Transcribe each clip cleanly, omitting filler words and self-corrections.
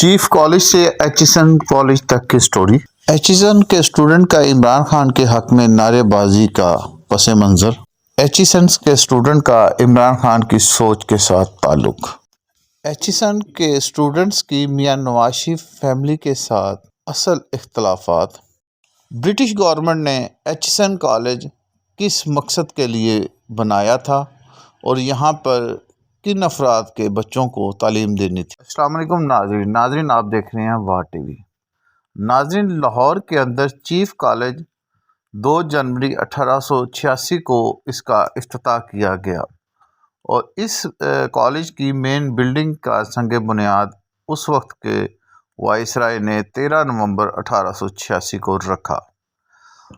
Chief college से Aitchison college तक की स्टोरी। एचिसन के स्टूडेंट का इमरान खान के हक में नारेबाजी का पस मंज़र। एचिसन के स्टूडेंट का इमरान खान की सोच के साथ ताल्लुक। एचिसन के स्टूडेंट्स की मियां नवाज शरीफ फैमिली के साथ असल इख्तलाफात। ब्रिटिश गवर्नमेंट ने एचिसन कॉलेज किस मकसद के लिए बनाया था और यहाँ पर किन अफराद के बच्चों को तालीम देनी थी। अस्सलाम वालेकुम नाज़रीन, आप देख रहे हैं वाह टीवी। नाज़रीन, लाहौर के अंदर चीफ कॉलेज 2 जनवरी 1886 को इसका इफ्तिताह किया गया और इस कॉलेज की मेन बिल्डिंग का संग बुनियाद उस वक्त के वाइसराय ने 13 नवंबर 1886 को रखा।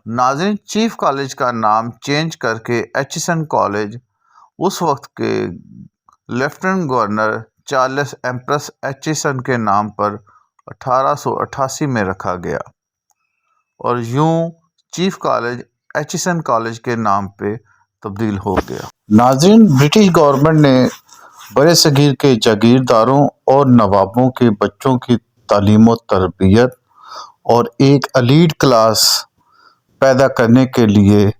नाज़रीन, चीफ कॉलेज का नाम चेंज करके एचिसन कॉलेज उस वक्त के lieutenant governor Charles empress Aitchison के नाम पर 1888 में रखा गया और यूं चीफ कॉलेज एचिसन कॉलेज के नाम पे तब्दील हो गया। नाज़रीन, ब्रिटिश गवर्नमेंट ने बड़े सगीर के जागीरदारों और नवाबों के बच्चों की तालीम और तरबियत और एक एलीट क्लास पैदा करने के लिए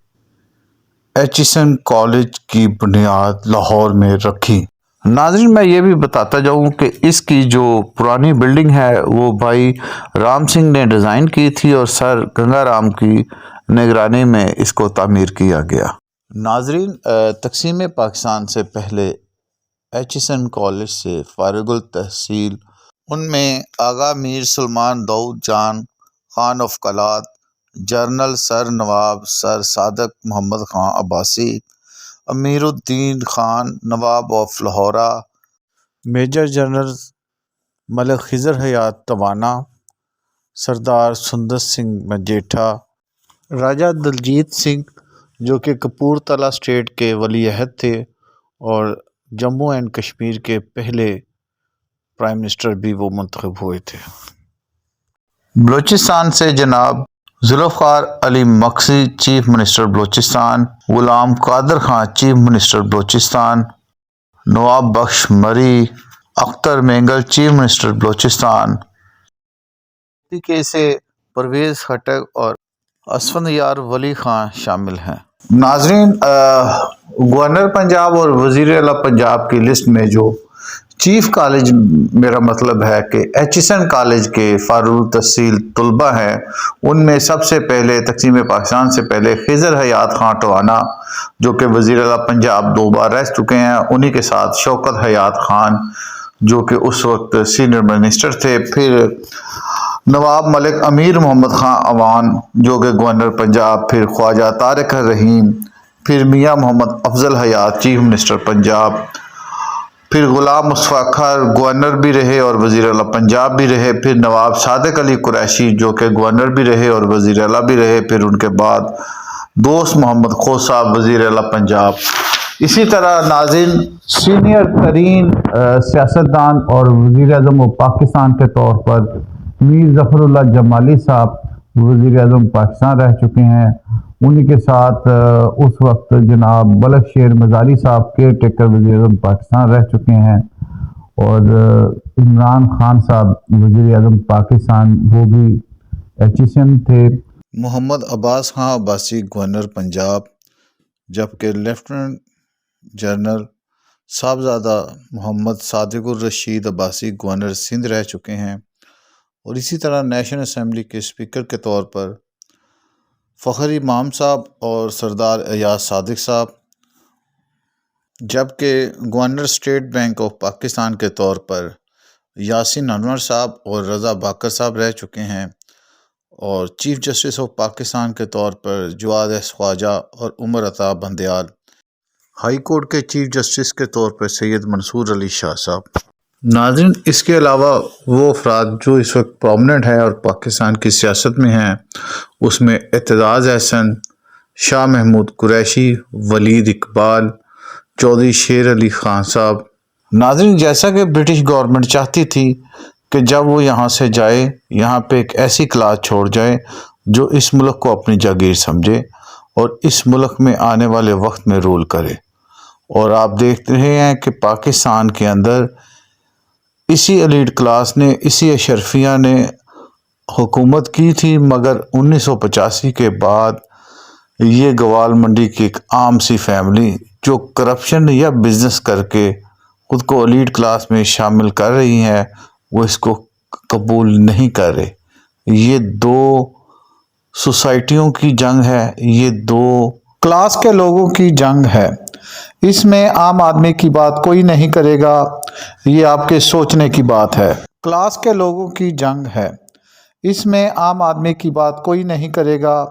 एचिसन कॉलेज की बुनियाद लाहौर में रखी। नाज़रीन, मैं ये भी बताता जाऊँ कि इसकी जो पुरानी बिल्डिंग है वो भाई राम सिंह ने डिज़ाइन की थी और सर गंगाराम की निगरानी में इसको तामीर किया गया। नाज़रीन, तक़सीम पाकिस्तान से पहले एचिसन कॉलेज से फारिगुल तहसील उनमें आगा Mir Sulaiman Daud Jan Khan of Kalat, general sir Nawab sir Sadiq Mohammad Khan Abbasi, Amiruddin Khan Nawab of Loharu, major general Malik Khizar Hayat Tiwana, Sardar Sundar Singh मजेठा, राजा दलजीत सिंह जो कि कपूरथला स्टेट के वली अहद थे और जम्मू एंड कश्मीर के पहले प्राइम मिनिस्टर भी वो मुंतखब हुए थे। बलूचिस्तान से जनाब जुल्फ़िकार अली मक्सी चीफ मिनिस्टर बलूचिस्तान, गुलाम कादर खां चीफ मिनिस्टर बलूचिस्तान, नवाब बख्श मरी, अख्तर मेंगल चीफ मिनिस्टर बलूचिस्तान के से परवेज़ खटक और असफंदयार वली खां शामिल हैं। नाज़रीन, गवर्नर पंजाब और वज़ीर आला पंजाब की लिस्ट में जो चीफ कॉलेज, मेरा मतलब है कि एचिसन कॉलेज के फारुल तहसील तलबा हैं, उनमें सबसे पहले तक़सीम पाकिस्तान से पहले खिज़र हयात खां टवाना जो कि वज़ीर आला पंजाब 2 बार रह चुके हैं, उन्हीं के साथ शौकत हयात खान जो कि उस वक्त सीनियर मिनिस्टर थे, फिर नवाब मलिक अमीर मोहम्मद खां अवान जो कि गवर्नर पंजाब, फिर ख्वाजा तारिक रहीम, फिर मियाँ मोहम्मद अफजल हयात चीफ मिनिस्टर पंजाब, फिर गुलाम मुस्तफ़ा खार गवर्नर भी रहे और वज़ीर आला पंजाब भी रहे, फिर नवाब सादिक अली कुरैशी जो कि गवर्नर भी रहे और वज़ीर आला भी रहे, फिर उनके बाद दोस्त मोहम्मद खो साहब वज़ीर आला पंजाब। इसी तरह नाज़रीन, सीनियर तरीन सियासतदान और वज़ीर आज़म पाकिस्तान के तौर पर मीर ज़फ़रुल्लाह जमाली साहब वज़ीर आज़म पाकिस्तान रह चुके हैं। उन्हीं के साथ उस वक्त जनाब बलक शेर मज़ारी साहब केयर टेकर वज़ीर आज़म पाकिस्तान रह चुके हैं और इमरान खान साहब वज़ीर आज़म पाकिस्तान वो भी एचिसन थे। मोहम्मद अब्बास खां अब्बासी गवर्नर पंजाब, जबकि lieutenant general Sahibzada Mohammad Sadiqur Rashid Abbasi governor Sindh रह चुके हैं और इसी तरह नेशनल असम्बली के स्पीकर के तौर पर फ़खर इमाम साहब और सरदार अयाज सादिक साहब, जबकि governor state bank of Pakistan के तौर पर यासिन अनवर साहब और रज़ा बाकर साहब रह चुके हैं और चीफ जस्टिस ऑफ पाकिस्तान के तौर पर जवाद एस ख्वाजा और उमर अता बंदयाल, हाई कोर्ट के चीफ जस्टिस के तौर पर सैयद मंसूर अली शाह साहब। नाज़रीन, इसके अलावा वो अफराद जो इस वक्त प्रोमिनेंट हैं और पाकिस्तान की सियासत में हैं, उसमें एतजाज़ अहसन, शाह महमूद कुरैशी, वलीद इकबाल, चौधरी शेर अली खान साहब। नाज़रीन, जैसा कि ब्रिटिश गवर्नमेंट चाहती थी कि जब वो यहाँ से जाए, यहाँ पे एक ऐसी क्लास छोड़ जाए जो इस मुल्क को अपनी जागीर समझे और इस मुल्क में आने वाले वक्त में रूल करे। और आप देख रहे हैं कि पाकिस्तान के अंदर اسی ایلیٹ کلاس نے، اسی اشرفیہ نے حکومت کی تھی، مگر 1985 کے بعد یہ گوال منڈی کی ایک عام سی فیملی جو کرپشن یا بزنس کر کے خود کو ایلیٹ کلاس میں شامل کر رہی ہیں، وہ اس کو قبول نہیں کر رہے۔ یہ دو سوسائٹیوں کی جنگ ہے، یہ دو کلاس کے لوگوں کی جنگ ہے۔ اس میں عام آدمی کی بات کوئی نہیں کرے گا، یہ آپ کے سوچنے کی بات ہے۔ کلاس کے لوگوں کی جنگ ہے، اس میں عام آدمی کی بات کوئی نہیں کرے گا،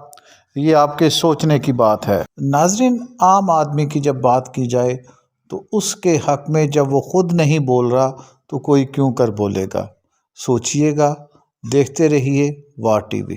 یہ آپ کے سوچنے کی بات ہے۔ ناظرین، عام آدمی کی جب بات کی جائے تو اس کے حق میں جب وہ خود نہیں بول رہا تو کوئی کیوں کر بولے گا؟ سوچئے گا، دیکھتے رہیے واہ ٹی وی۔